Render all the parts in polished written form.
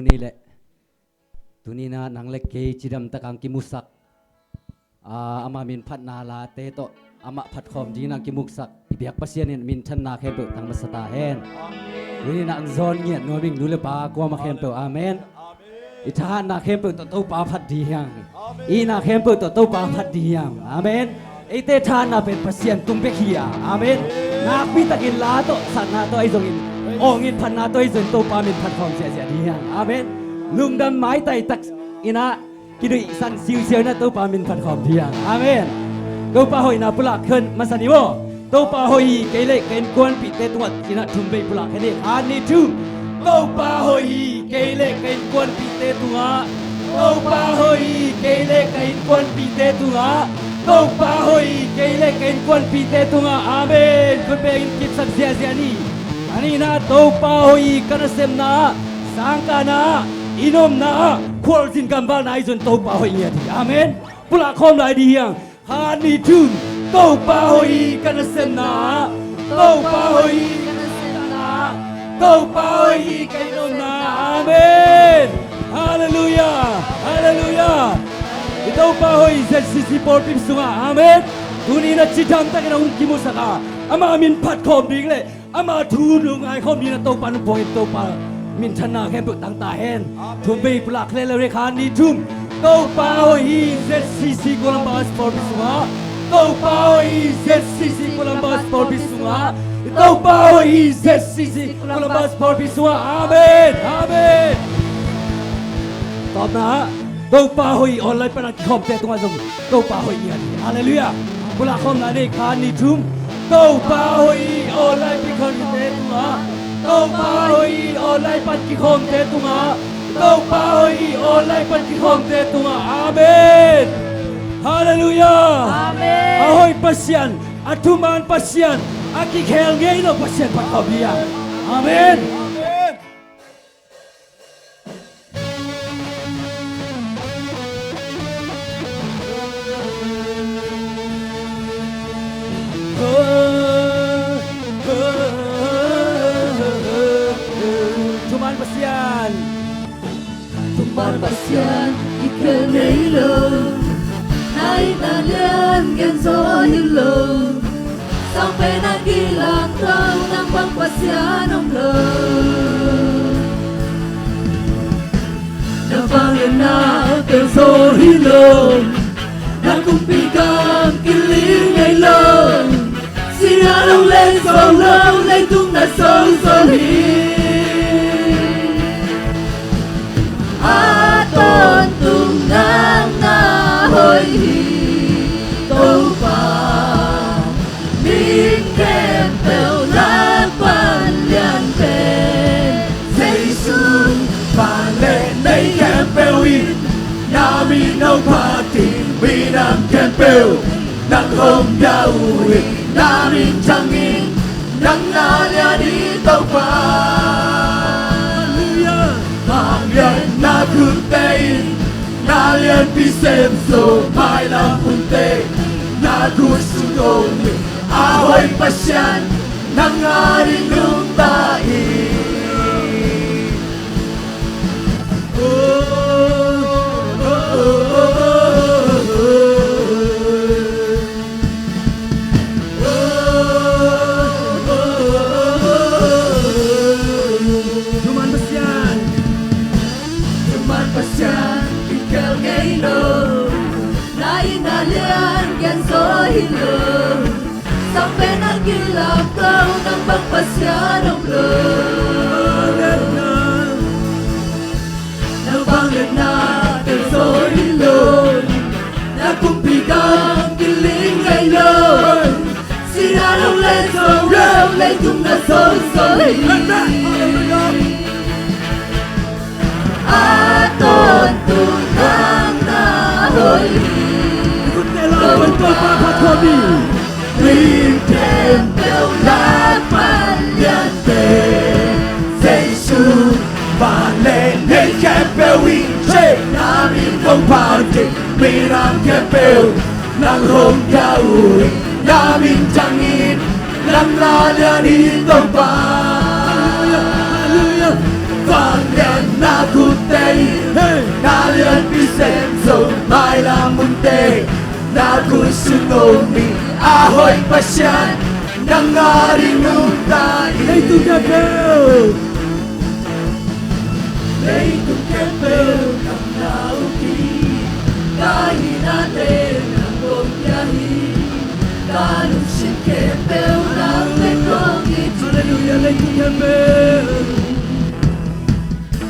นี่แหละตัวนี้นะนังเล็กเกจิดำตะกังกิมุสักอามามินพัดนาลาเตโตอามาพัดคอมจีนังกิมุสักเบียกปัสยานินมินชันนาเขมเปทางมัสตาเฮนตัวนี้นังซอนเงียนนัวบิงดูเลปากวามาเขมเปอาเมนอิทานนาเขมเปตโตปาพัดดียังอีนาเขมเปตโตปาพัดดียังอาเมนไอเตทานนาเป็นปัสยานตุงเบคียอาเมนนักพิตากินลาโตสันนาโตไอซงอินองอินพันนาโตไอซงโตปามินพัดคอมเสียดียังอาเมนลุงดำไม้ไต่ตักอินะกิดุสันซิวเซียวนะตัวปามินพันขอบเทียงอาเมนตัวปาหอยนะปุลักขึ้นมาสันนิโมตัวปาหอยเกเล็กเกนกวนปิเตตัวกินะทุ่มไปปุลักให้ได้อันนี้ทุ่มตัวปาหอยเกเล็กเกนกวนปิเตตัวตัวปาหอยเกเล็กเกนกวนปิเตตัวตัวปาหอยเกเล็กเกนกวนปิเตตัวอาเมนคุณเป็นกิจสันเสียนี่อันนี้นะตัวปาหอยกันเซมนะสังกานะอินอมนะควอลซินกัมบาลนายจนโตป่าหอยเนี่ยที่อาเมนปุระคอมลายดียังฮานิทุนโตป่าหอยกันเซนนาโตป่าหอยกันเซนนาโตป่าหอยกันนนาอาเมนฮาเลลูยาฮาเลลูยาโตป่าหอยเซซิซิปอร์ติมสุงอาเมนทุนี้นะจิตามตะกันอุนกิมุสกาอามามินพัดคอมดิ้งเลยอามาทูนุงไอคอมนี้นะโตป่านุปอยโตป่ามินชนะแค่เปิดต่างตาเห็นทุ่มไปปลักเลเลขานีทุ่มโตป่าหอยเซซิซิโคลัมบัสปอร์บิสุงาโตป่าหอยเซซิซิโคลัมบัสปอร์บิสุงาโตป่าหอยเซซิซิโคลัมบัสปอร์บิสุงาอาเมนอาเมนตอบนะโตป่าหอยออนไลน์เป็นอันขอบแต่ตรงนั้นโตป่าหอยเนี่ยฮาเลลูยาปลักคอมนาเดขานีทุ่มโตป่าหอยออนไลน์เป็นคนเตตุงาโตป่าหอยออนไลน์ปัจจิคอมเตตุงาโตป่าหอยออนไลน์ปัจจิคอมเตตุงาอาเมนฮาเลลูยาอาเมนahoy pasyan atuman pasyan aki khel ngei no pasyan pakabia amen Tuman pasyan ikel ngây lơ Nay ta liên gen gió hiu lơ Sang pe na gilang tao nang bang pasyan ông lơ Na bang na kel gió hiu lơ Na kumpi kam kiling ngây lơ Sira long lên sâu lâu lên tung na sâu sâu hi tôn tung nang na hoi hi tô pa min kem pel la pan lian pen say sun pan le nei kem pel in na mi no party mi nam kem pel nang hom ya ui na min chang in nang na lia di tô pa na kutein na lian pi sem so mai la punte na kusugong ahoy pasyan nang aring lumtai Sampai nak gilap kau nampak pasyan ông lơ Nabang na kel soi lon Na kumpi kang kiling ngay lon Sira long lên sâu rêu lên tung na sâu soi Tôn tung nang na hoi Tôn pa Min kem pel la pan lian te say su pan le nei kem pel in che na min không party mi nam kem pel nang hom ya ui na min chang in nang la lian in tông pa hallelujah vang lian kutay Nalian Vicenzo Mai la munte Na kusunomi Ahoy pasyan Nangaring utay Leitung kapel Leitung kapel Nang nauki Kahit natin ang bumyahi Kalusin kepel ng lekong iti Hallelujah, Leitung kapel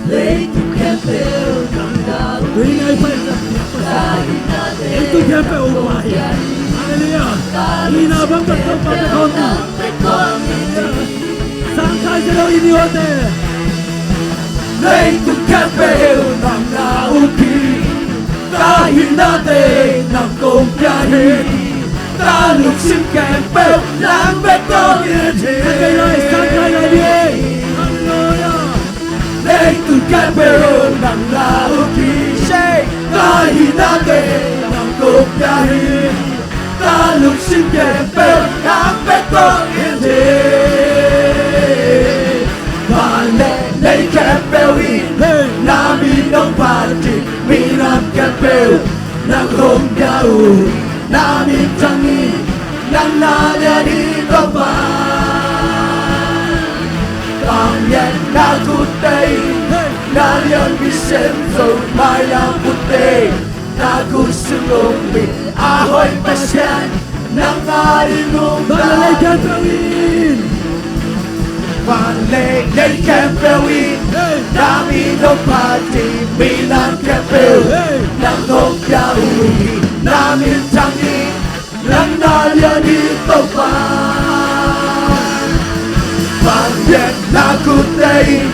Leitung kepel ng nauki Ingay pa Kahit natin Leitung kapel upay Hallelujah Hinabang katong patakota ng lekong iti Sangkay sa daw iniwate Leitung kapel ng nauki Kahit natin ang kumpyahi Taluksin kapel ng betong iti Sangkay lagi Hallelujah Leitung kapel ng nauki Kahit natin ang kumpyahi Taluksin kapel ng betong iti Balay kapelin Namin ang pati Minam kapel Nang kumyaw Namin tangi Nang nalalito pa Pangyan na kutay Nalian Vicenzo Mayang puti Nagusulong Ahoy pasyan Nang arinong Balay kapelin Balay kapelin Namin ang pati Minam kapel Nang kumyaw Namin tangi Nang nalalito pa Pangyan na kutay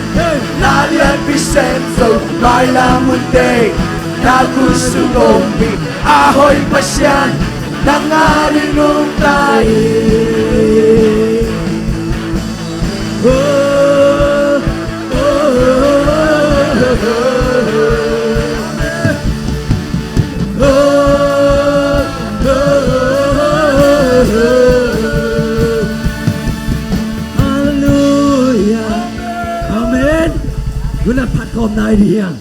Nalian Vicenzo May lamunte Nagusulong Ahoy pasyan Nang arinong tayo Hallelujah Amen คุณพัดคอมนายเดียง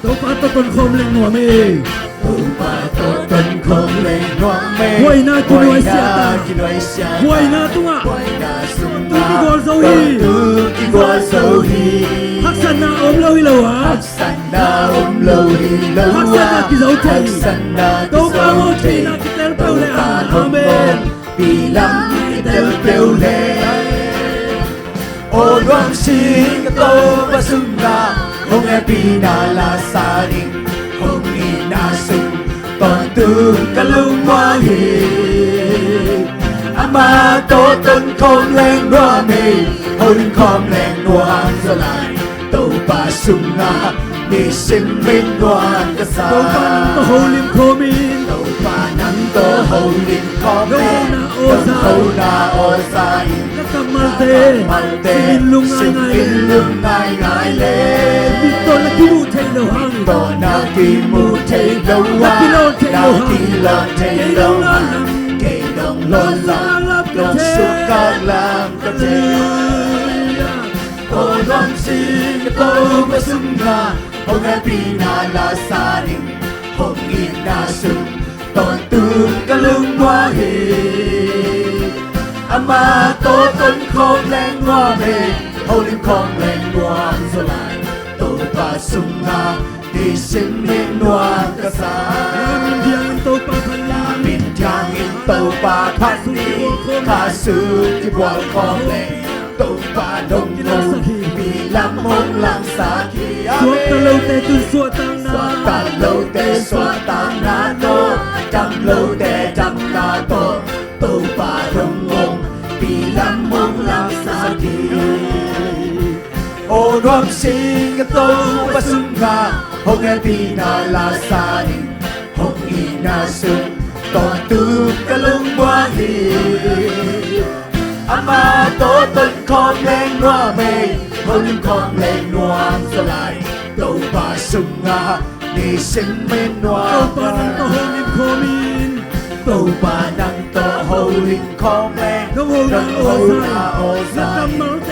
ตัวปาตัวตนคอมเล็งหัวเมย์ตัวปาตัวตนคอมเล็งหัวเมย์ห้วยนากินไว้เสียตาห้วยนาตัวตัวที่กอลโซฮีฮักสันนาอมโลฮิโลฮะฮักสันนากิโซเทตัวปาโมทีนากิเตลเปลเลอาเมนปีลัมกิเตลเปลเลโอดวงสิงโตปะสุนาHong e pinala sa ring Hong inasong Tondong kalungwahi Ama toton kong leng rami Hong kong leng nuang zalay Tau pa sunga Ni simmin nuang kasay Tau pa nang to holim komin Tau pa nang to holim komin Tau na osay Nakamalde Similung ngay ngay le Dito na kimutay lohang Dito na kimutay lohang Nakilon tay lohang Kailong lolang Dong sukang lang kate O dong sing Ito masunga Hong ay pinalasaring Hong inasong Tontong kalungwahi Ama toton kong leng wame Holim kong leng nuang zalay To pasunga Di simling nuang kasay Namin diangin to papani Namin diangin to papani Kasu di buwal kong leng To padong nong Bilang mong lang saki Suat talaw te tu suat tang na Suat talaw te suat tang na to Jam law te jam na to To padong nong Bilang mong lang saki O nuang sing to pasunga Hong e pinalasanin Hong inasong Tontung kalungwahi Ama toton kong leng nuame Holim kong leng nuang salay To pasunga 你生命暖都把能到后面可面，都把能到后面抗命，都好难我晒，一咁冇嘅，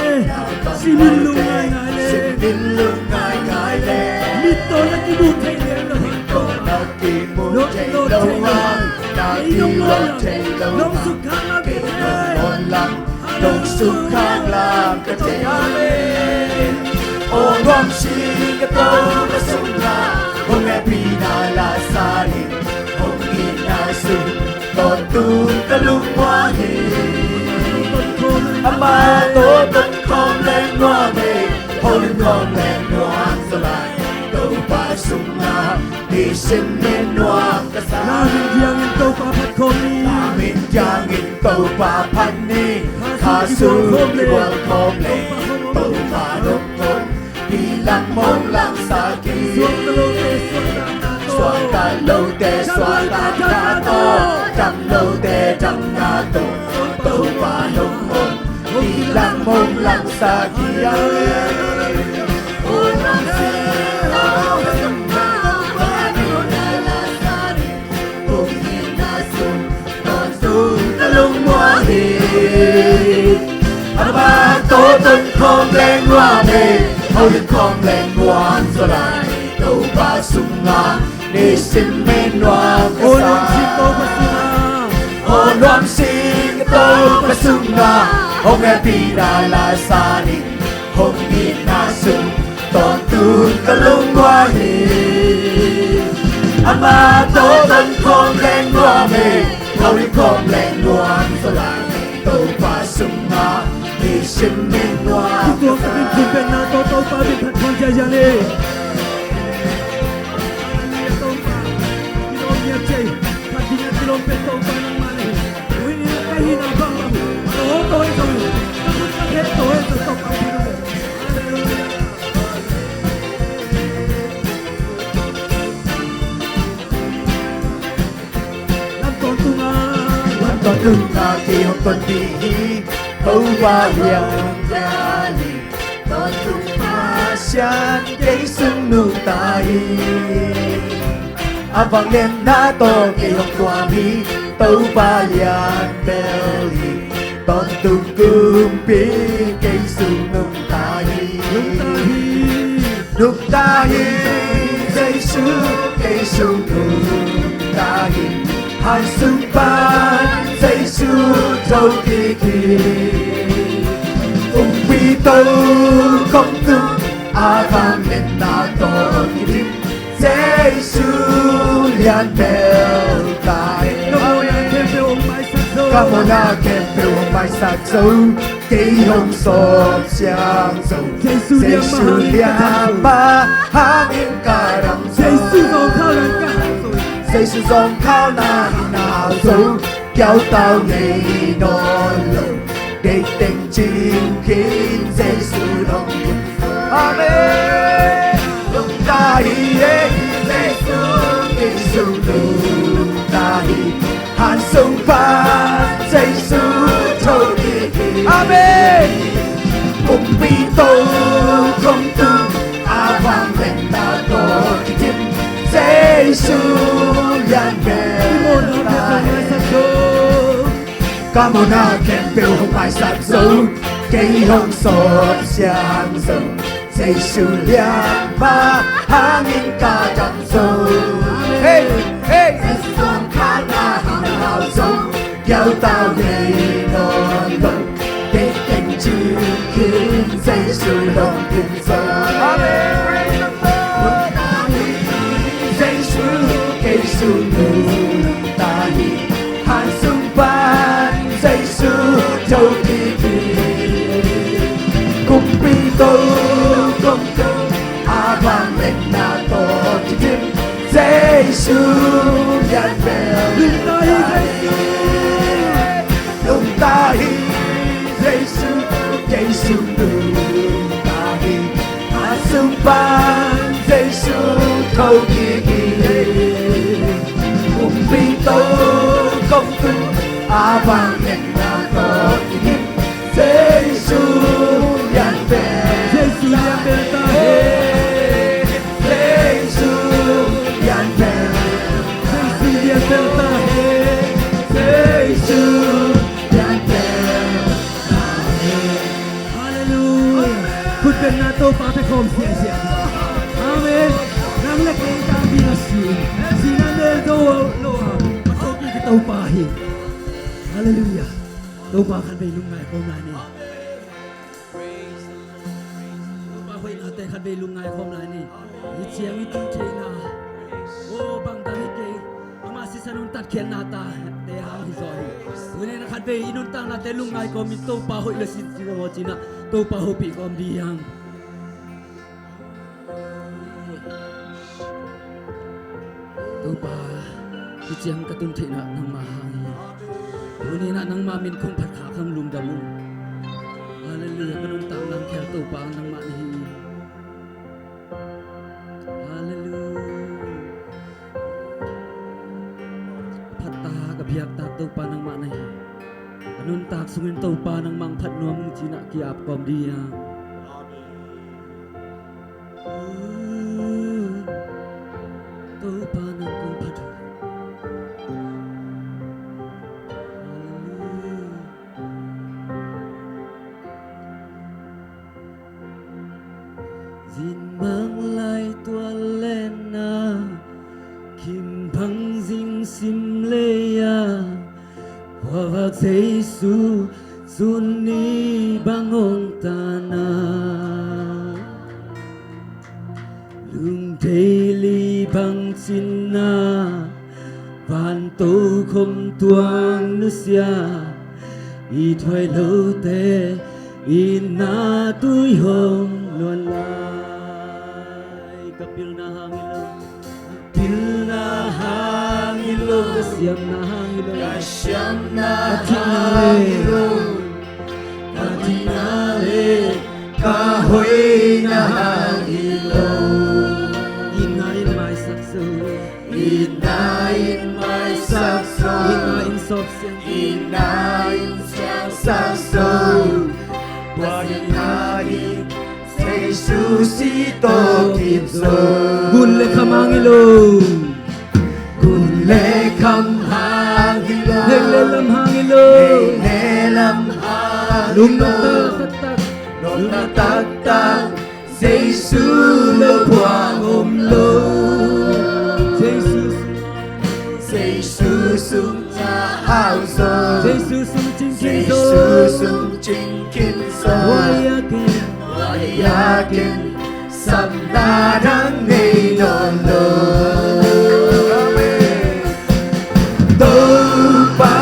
是面路挨挨咧，面路挨挨咧，搣到一啲冇睇靚咯，那幾門情路啊，那幾路情路啊，น้องสุขภาพดี คนลังลงสุขข้างล่างก็จะอาเมนโอ้รวมชีก็โตมาสุขลาโอ้แม่พี่นาลาซาลิโอ้กีนาสุตอนตูตะลุงว่าเฮอามาโตต้นคอมแรงนัวเมโอ้ลุงคอมแรงนัวสลายโตปาสุงนาดิฉันเมนัวกษา namin diyangin to papat ko ni, Amin jangin tàu pa pan ni Kha su ki wal kom le Tàu pa rốc ngôn Đi lăng mong lăng sa ki suwag na lo te, suwag na Xoa ta lâu tê xoa ta ca to Trăm lâu tê trăm nga to Tàu pa rốc ngôn Đi lăng mong lăng sa ki Amin Ôi rong xin đâu mà sung ma Hãy subscribe cho kênh Ghiền Mì Gõ để không bỏ lỡ những ta lung hoa hi ba tổ tân không lên hoa mê hầu đến không lên hoa cho lại đầu ba sung nga để xin men hoa o nang sito pasuna, ô loan xin cái tô ba sung nga hồng nghe pi đà la sa đi hồng đi na sung toàn tu ta lung hoa hi ba tổ tân không lên hoa mê hầu đến không lên hoa cho lại đầu ba sung nga để xin men hoa ito sa pinpin na to pa din pat ko jajan eh. Ito pa, ito niya chay, pati niya tilompet to pa ng mali. Uy, kahina ba ba? Oo, to ito. Tapos na ito, ito to pa din. Con từng là kỳ học tuần đi Hầu ba hiền ra lì Tôi tung Mà xanh giấy sưng nụ tài Vang lên na to kỳ học tòa mi Tâu ba hiền bèo lì Con từng cơm bí giấy sưng nụ tài Nụ tài giấy sưng nụ tài Hai sưng ban giấy sưng trâu kỳ kỳ Ung bi tâu không tương vang lên na to kỳ tim giấy sưng liền bèo tài Cảm ơn na kèm phiêu hồng mai sạc dấu Kỳ hồng sọp xiang dấu Giấy sưng liền ba hang in ca đầm dấu Giấy sưng dòng khao na nào dấu Kéo tao ngày non lâu Để tình chim khiến giấy sưng đồng Amen Lúc ta hi giấy sưng lúc ta hi Hàn sông phát giấy sưng trâu kỳ kỳ Amen Cùng bi tô không tương vang lên ta to kỳ tim giấy sưng liền bèo tài Cảm ơn na kèm phiêu hồng mai sạc dấu Cây hồng sọp xiang dấu Giấy sưng liền ba hang in ca trăm dấu Hey, hey Dòng khá na hình nào dấu Kéo tao ngày non lâu Để tình chữ khiến giấy sưng đồng tình dấu Amen giấy sưng cây sưng nụ ta hi hàn sưng ban giấy sưng châu kỳ kỳ cùng bi tô công công vang lên na to kỳ tim giấy sưng liền bèo lung ta hi giấy sưng nụ ta hi hàn sưng ban giấy sưng châu kỳ kỳ cùng bi tô công tương vang lên na to kỳ tim giấy sưng liền bèo giấy sưng เป็นนาโตปาไปคอมเสียเสียอาเมนนางเล็กเองตามบีนาซีซีนันเดโตโลมาโตกีโตปาฮิฮาเลลูยาโตปาคันไปลุงไงคอมลายนี่โตปาคอยนาแต่คันไปลุงไงคอมลายนี่ยิเชียงยิตุ้งเชนาโอ้บังตาฮิเกอามาสิสนุนตัดเขียนนาตาเตหางฮิซอยวันนี้นะคันไปอินุนตังนาแต่ลุงไงคอมมิโตปาคอยเลสินสิโรจินะโตปาโฮปีคอมดียังTupa, ijang katunti na ng mahangi. Uni na ng mamin kong patkakang lumdamu. Hallelujah, kanuntang ng kaya tupa ang nang manihi. Hallelujah. Patah kabiyak ta tupa ng manihi. Kanuntang sungin tupa ng mang patnuam jina kiap kom dia. Tupa ng kong patu. Dinh mang lại tua lên na kim băng dinh sim lê ya qua vạc Giêsu sun ni bang ông ta na lung thế li băng xin na van tô không tuang nước xia y thoại lâu tê y na túi hồng luôn lại kapil na hangilo kasyam na hangilo katinale kahoy na hangilo inain may sakso inain may sakso inain sobsyan inain sakso Paginahin sa Jesusito Kipso Gunle kamangilo Gunle kamangilo Naglelam hangilo Naglelam hangilo Lumatagtag Lumatagtag sa Jesu Lubwang umlo Jesus Sa Jesusum Hauso Jesusum Chinkinso Jesusum Chinkinso Wayakin Samladang Ninolo Tupa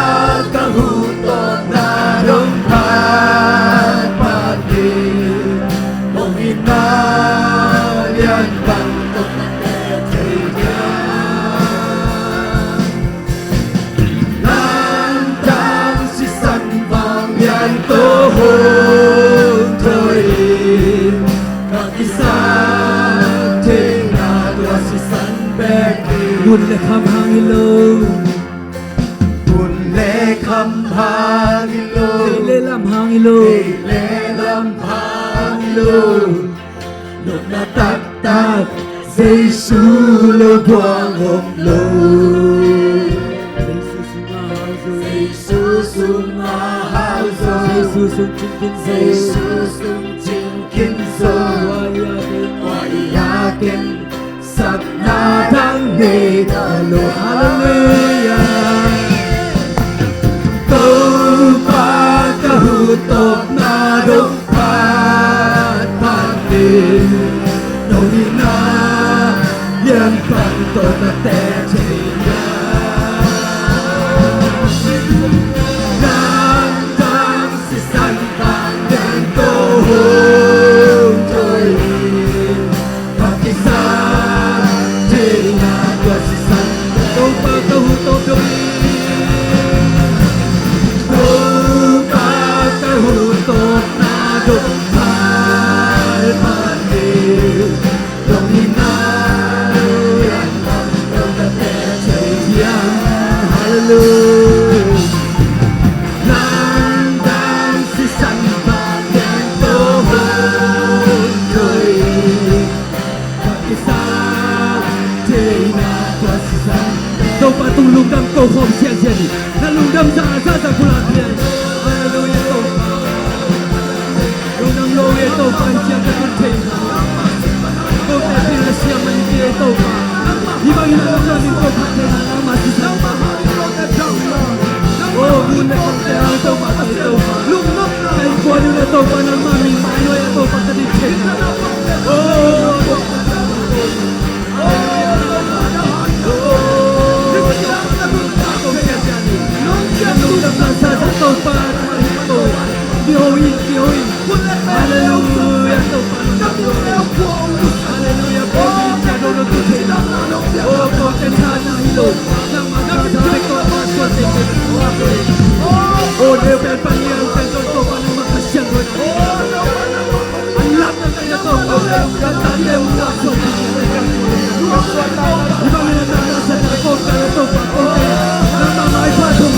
kahutot na rumpat pagin Mong inalyan bangkot na kaya Nandang si San Bang yan tohon toin Kagisang tingado si San Becky Gunle kamangilo Punle kamhangilo Naglelam hangilo Lelam hangilo Nung natagtag sa Jesu lubwang umlo Jesus Jesusum ahauso Jesus Chinkinso Jesusum Chinkinso Wayakin Sapnadang Ninalo Hallelujah Tupa kahutok na rumpat pagin Nolina Yan pangtot na techeya Nandang si San Bang tohon toin Pakisa Tingado si San Tupa kahutok kami Tupa kahutok na rumpat pagin Nolina Yan pangtot na techeya Hallelujah Nandang si San Bang tohon toin Pakisa Tingado si San Tupa tulungdam ko kom siyan siyan Nalungdam sa asa pulang yan Hallelujah Tupa Lunang loe Tupa siyan pa te na masi sa mahal ko na dama oh muna kang te ang to pa te to lumok na ay ko na to pa na mami mayo ya to pa te te oh oh dia berpanjang tentu to pa ng makasyan ko ang lahat ng kanya to kanta niya ang laso ibang minatanasan na ko kaya to pa nang mamay patong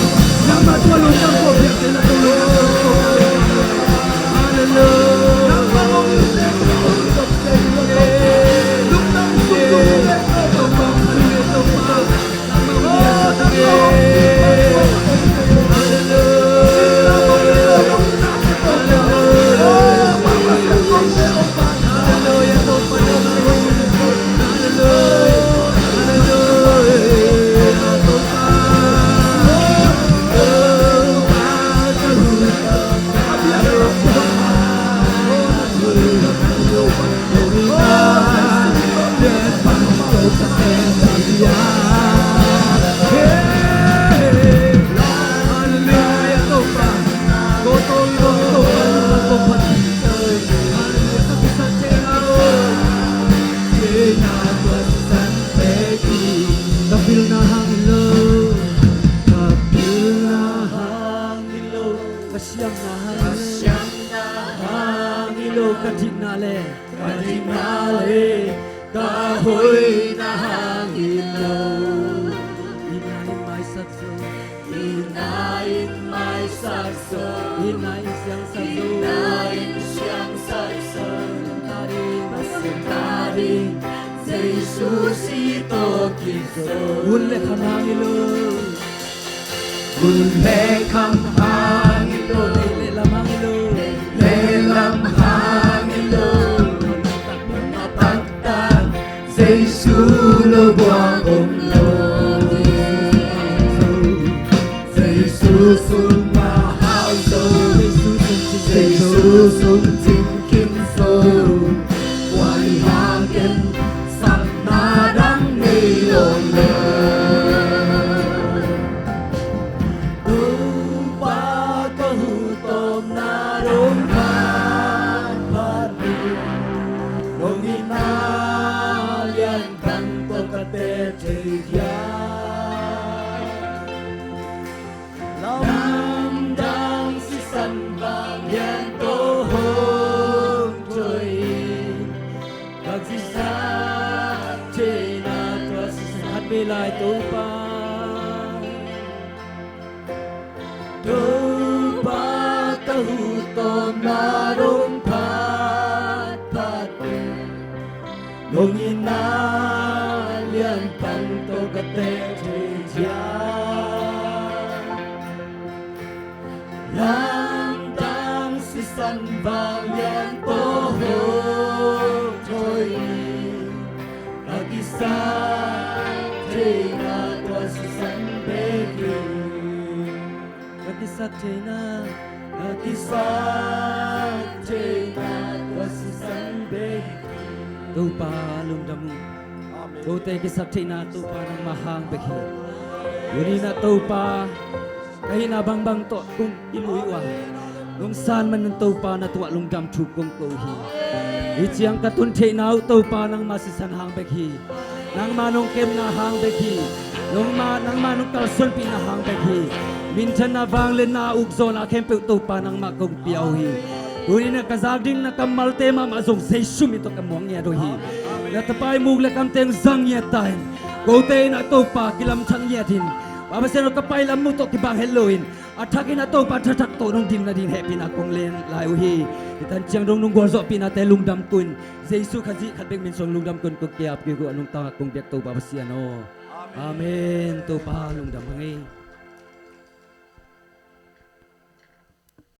nang matulong ng ko biyak nila tulong ang ko hallelujah kahoy na hangin inain may sakso inain may sakso inain siyang sakso masentaring sa Jesus ito Kristo ule kang hangin ule kang hangin lele lam hangin Jesus lo buang lo Jesus mahal so Jesus ting kim so wai hagen sang madang ni long le tu pa ka hu tom na rong phan phan rong ina Nam dang si san vang yan to hong trôi Các si sa chê na tua si san hát bê lại tu pa ta hu tom na rong phat phat Nong ina lian pang to kate chia lang tang si san vang yan to ho thôi lagi sa na to si san begi lagi sa na to si san begi tu pa lum damu tu te ki sakthina tu pa nang mahang bekhi yuni na tu pa kahi na bang bang to kung ilui wa lung san man tu pa na tu lung dam thu kung ko hi i chiang ka tun the nau tu pa nang masisan hang bekhi nang manong kem na hang bekhi nang manong kal sol pi na hang bekhi min chan na wang len na uk zo na kem pe tu pa nang ma kong piao hi Uni na kazagding na kamal tema mazong say sumi to kamong ya dohi. Na tapay mugla kam teng zang ya time. Go te na to pa kilam chang yatin. Baba seno kapay lam mo to kibang helloin. Athakin na to pa thatak to nung din na din happy na kong len lai uhi. Itan chiang dong nung gorzo pina te lungdam kun. Jesu khaji khatbeng min song lungdam kun ko kiap ki ko anong ta kong biak to baba siano. Amen to pa lungdam hangi.